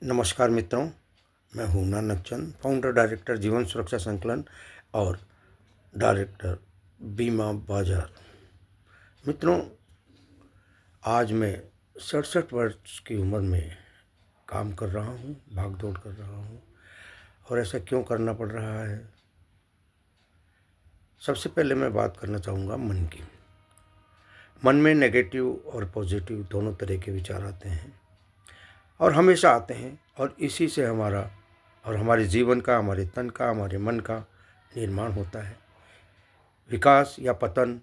नमस्कार मित्रों, मैं हूं नानक चंद, फाउंडर डायरेक्टर जीवन सुरक्षा संकलन और डायरेक्टर बीमा बाजार। मित्रों, आज मैं 67 वर्ष की उम्र में काम कर रहा हूं, भाग दौड़ कर रहा हूं। और ऐसा क्यों करना पड़ रहा है? सबसे पहले मैं बात करना चाहूँगा मन की। मन में नेगेटिव और पॉजिटिव दोनों तरह के विचार आते हैं और हमेशा आते हैं, और इसी से हमारा और हमारे जीवन का, हमारे तन का, हमारे मन का निर्माण होता है। विकास या पतन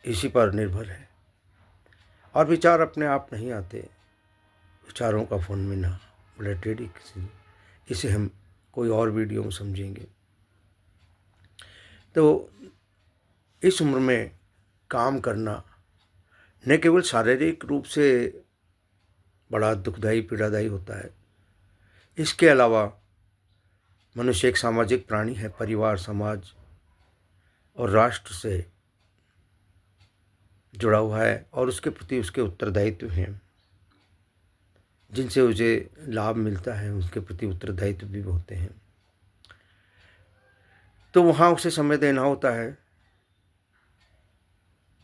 इसी पर निर्भर है। और विचार अपने आप नहीं आते, विचारों का फेनोमेना बड़ा टेढ़ी किसी, इसे हम कोई और वीडियो में समझेंगे। तो इस उम्र में काम करना न केवल शारीरिक रूप से बड़ा दुखदायी, पीड़ादायी होता है, इसके अलावा मनुष्य एक सामाजिक प्राणी है। परिवार, समाज और राष्ट्र से जुड़ा हुआ है और उसके प्रति उसके उत्तरदायित्व हैं। जिनसे उसे लाभ मिलता है, उसके प्रति उत्तरदायित्व भी होते हैं। तो वहाँ उसे समय देना होता है।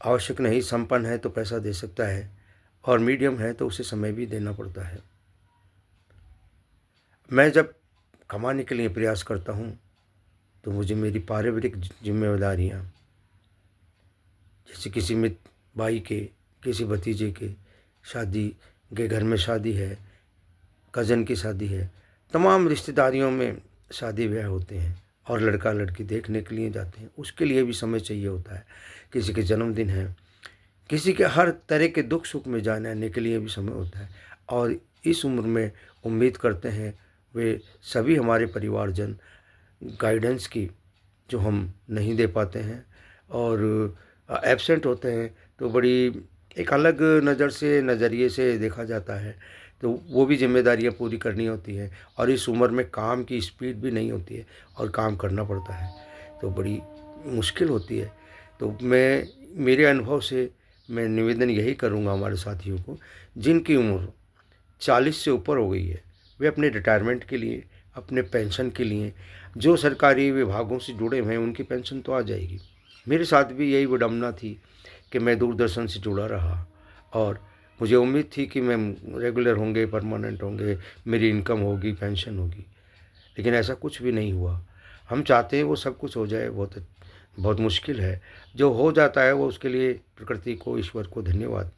आवश्यक नहीं, संपन्न है तो पैसा दे सकता है, और मीडियम है तो उसे समय भी देना पड़ता है। मैं जब कमाने के लिए प्रयास करता हूँ तो मुझे मेरी पारिवारिक जिम्मेदारियाँ, जैसे किसी मित्र भाई के, किसी भतीजे के शादी के घर में शादी है, कज़न की शादी है, तमाम रिश्तेदारियों में शादी ब्याह होते हैं और लड़का लड़की देखने के लिए जाते हैं, उसके लिए भी समय चाहिए होता है। किसी के जन्मदिन है, किसी के हर तरह के दुख सुख में जाने आने के लिए भी समय होता है। और इस उम्र में उम्मीद करते हैं वे सभी हमारे परिवारजन गाइडेंस की, जो हम नहीं दे पाते हैं और एब्सेंट होते हैं, तो बड़ी एक अलग नज़रिए से देखा जाता है। तो वो भी जिम्मेदारियां पूरी करनी होती हैं, और इस उम्र में काम की स्पीड भी नहीं होती है और काम करना पड़ता है, तो बड़ी मुश्किल होती है। तो मेरे अनुभव से मैं निवेदन यही करूंगा हमारे साथियों को, जिनकी उम्र 40 से ऊपर हो गई है, वे अपने रिटायरमेंट के लिए, अपने पेंशन के लिए, जो सरकारी विभागों से जुड़े हुए हैं उनकी पेंशन तो आ जाएगी। मेरे साथ भी यही विडम्बना थी कि मैं दूरदर्शन से जुड़ा रहा और मुझे उम्मीद थी कि मैं रेगुलर होंगे, परमानेंट होंगे, मेरी इनकम होगी, पेंशन होगी, लेकिन ऐसा कुछ भी नहीं हुआ। हम चाहते हैं वो सब कुछ हो जाए, बहुत बहुत मुश्किल है। जो हो जाता है वो उसके लिए प्रकृति को, ईश्वर को धन्यवाद,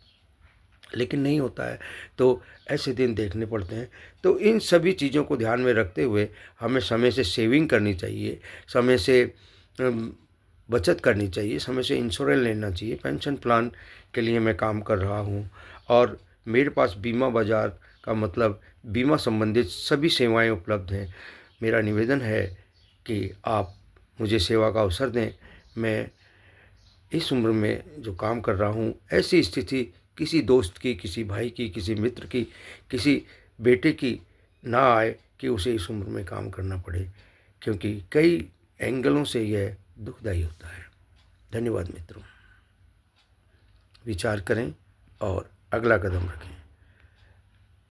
लेकिन नहीं होता है तो ऐसे दिन देखने पड़ते हैं। तो इन सभी चीज़ों को ध्यान में रखते हुए हमें समय से सेविंग करनी चाहिए, समय से बचत करनी चाहिए, समय से इंश्योरेंस लेना चाहिए। पेंशन प्लान के लिए मैं काम कर रहा हूँ और मेरे पास बीमा बाजार का मतलब बीमा संबंधित सभी सेवाएं उपलब्ध हैं। मेरा निवेदन है कि आप मुझे सेवा का अवसर दें। मैं इस उम्र में जो काम कर रहा हूँ, ऐसी स्थिति किसी दोस्त की, किसी भाई की, किसी मित्र की, किसी बेटे की ना आए कि उसे इस उम्र में काम करना पड़े, क्योंकि कई एंगलों से यह दुखदायी होता है। धन्यवाद मित्रों। विचार करें और अगला कदम रखें।